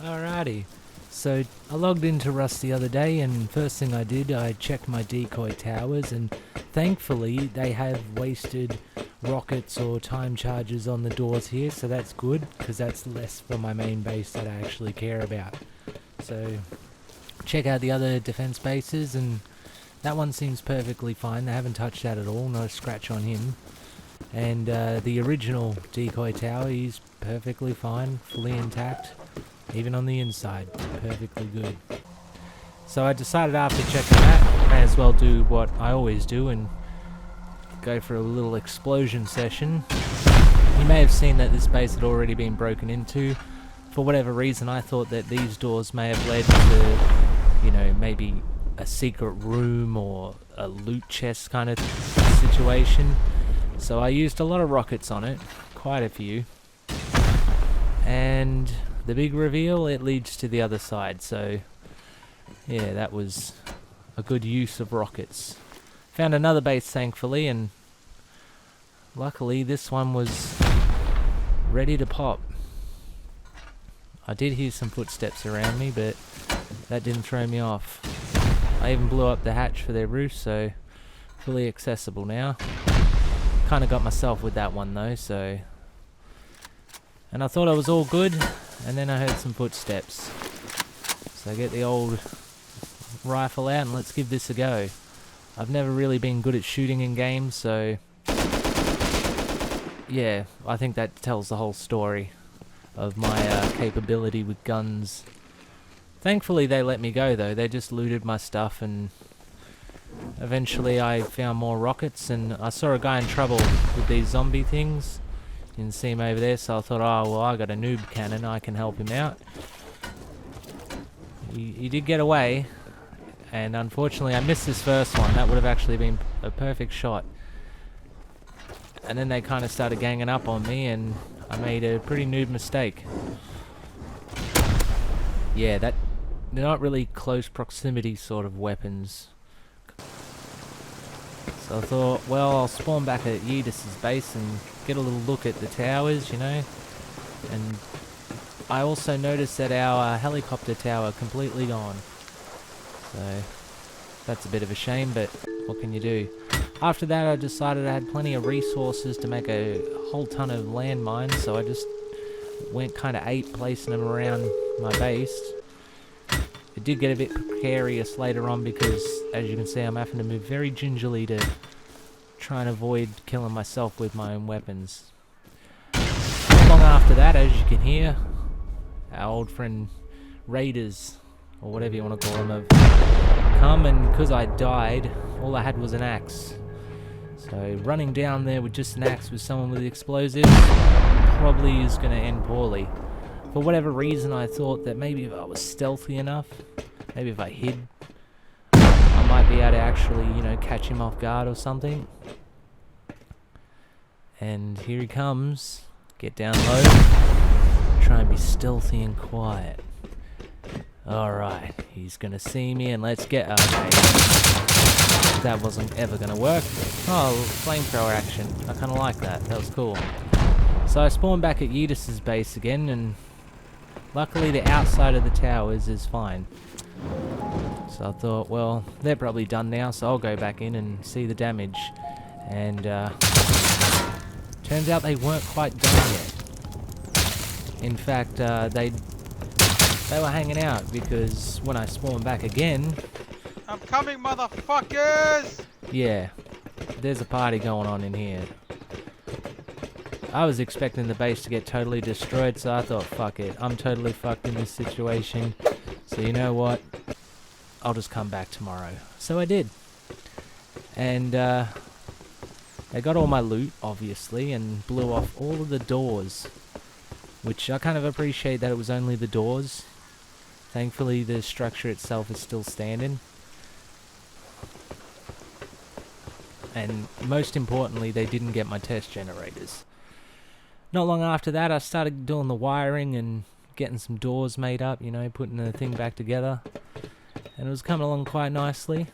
Alrighty, so I logged into Rust the other day, and first thing I did, I checked my decoy towers, and thankfully they have wasted rockets or time charges on the doors here, so that's good, because that's less for my main base that I actually care about. So check out the other defense bases, and that one seems perfectly fine. They haven't touched that at all, not a scratch on him. And the original decoy tower, he's perfectly fine, fully intact. Even on the inside, perfectly good. So I decided after checking that, may as well do what I always do and go for a little explosion session. You may have seen that this base had already been broken into. For whatever reason, I thought that these doors may have led to, you know, maybe a secret room or a loot chest kind of situation. So I used a lot of rockets on it, quite a few. And the big reveal, it leads to the other side, so yeah, that was a good use of rockets. Found another base thankfully, and luckily this one was ready to pop. I did hear some footsteps around me, but that didn't throw me off. I even blew up the hatch for their roof, so fully accessible now. Kinda got myself with that one though, so... And I thought I was all good, and then I heard some footsteps. So I get the old rifle out and let's give this a go. I've never really been good at shooting in games, so yeah, I think that tells the whole story of my capability with guns. Thankfully they let me go though. They just looted my stuff, and eventually I found more rockets, and I saw a guy in trouble with these zombie things. You can see him over there, so I thought, oh well, I got a Noob Cannon, I can help him out. He did get away, and unfortunately I missed this first one. That would have actually been a perfect shot. And then they kind of started ganging up on me, and I made a pretty noob mistake. Yeah, they're not really close proximity sort of weapons. So I thought, well, I'll spawn back at Yeetus's base and get a little look at the towers, you know. And I also noticed that our helicopter tower completely gone. So that's a bit of a shame, but what can you do? After that I decided I had plenty of resources to make a whole ton of landmines, so I just went kind of ape placing them around my base. It did get a bit precarious later on because, as you can see, I'm having to move very gingerly to try and avoid killing myself with my own weapons. Not long after that, as you can hear, our old friend Raiders, or whatever you want to call them, have come, and because I died, all I had was an axe. So running down there with just an axe with someone with explosives probably is going to end poorly. For whatever reason, I thought that maybe if I was stealthy enough, maybe if I hid, I might be able to actually, you know, catch him off guard or something. And here he comes. Get down low. Try and be stealthy and quiet. Alright, he's gonna see me, and let's get... Okay. That wasn't ever gonna work. Oh, flamethrower action. I kinda like that. That was cool. So I spawned back at Yeetus's base again, and luckily the outside of the towers is fine. So I thought, well, they're probably done now, so I'll go back in and see the damage. And turns out they weren't quite done yet. In fact, they were hanging out, because when I spawned back again... I'm coming, motherfuckers! Yeah, there's a party going on in here. I was expecting the base to get totally destroyed, so I thought, fuck it, I'm totally fucked in this situation. So you know what? I'll just come back tomorrow. So I did. And I got all my loot, obviously, and blew off all of the doors. Which I kind of appreciate that it was only the doors. Thankfully the structure itself is still standing. And most importantly, they didn't get my test generators. Not long after that, I started doing the wiring and getting some doors made up, you know, putting the thing back together. And it was coming along quite nicely.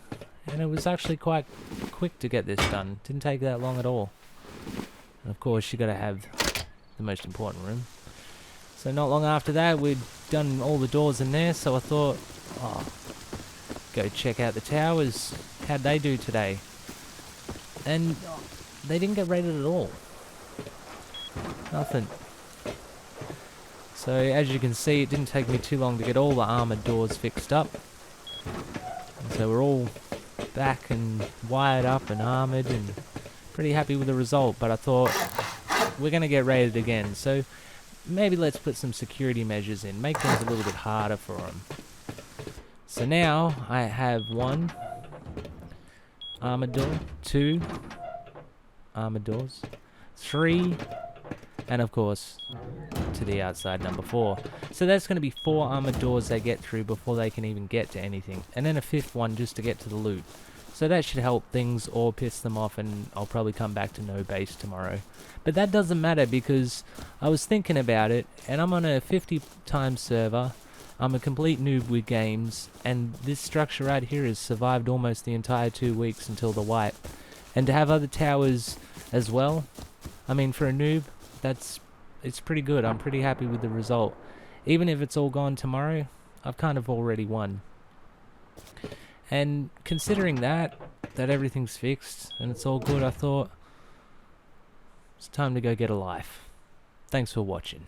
And it was actually quite quick to get this done. Didn't take that long at all. And of course, you gotta have the most important room. So not long after that, we'd done all the doors in there, so I thought, oh, go check out the towers. How'd they do today? And they didn't get raided at all. Nothing. So as you can see, it didn't take me too long to get all the armoured doors fixed up. And so we're all back and wired up and armoured and pretty happy with the result. But I thought, we're going to get raided again. So maybe let's put some security measures in. Make things a little bit harder for them. So now I have 1 armoured door, 2 armoured doors, 3, and of course to the outside number 4. So that's going to be 4 armoured doors they get through before they can even get to anything, and then a 5th one just to get to the loot. So that should help things or piss them off, and I'll probably come back to no base tomorrow. But that doesn't matter because I was thinking about it, and I'm on a 50 times server. I'm a complete noob with games, and this structure right here has survived almost the entire 2 weeks until the wipe. And to have other towers as well, I mean, for a noob, it's pretty good. I'm pretty happy with the result. Even if it's all gone tomorrow, I've kind of already won. And considering that everything's fixed and it's all good, I thought it's time to go get a life. Thanks for watching.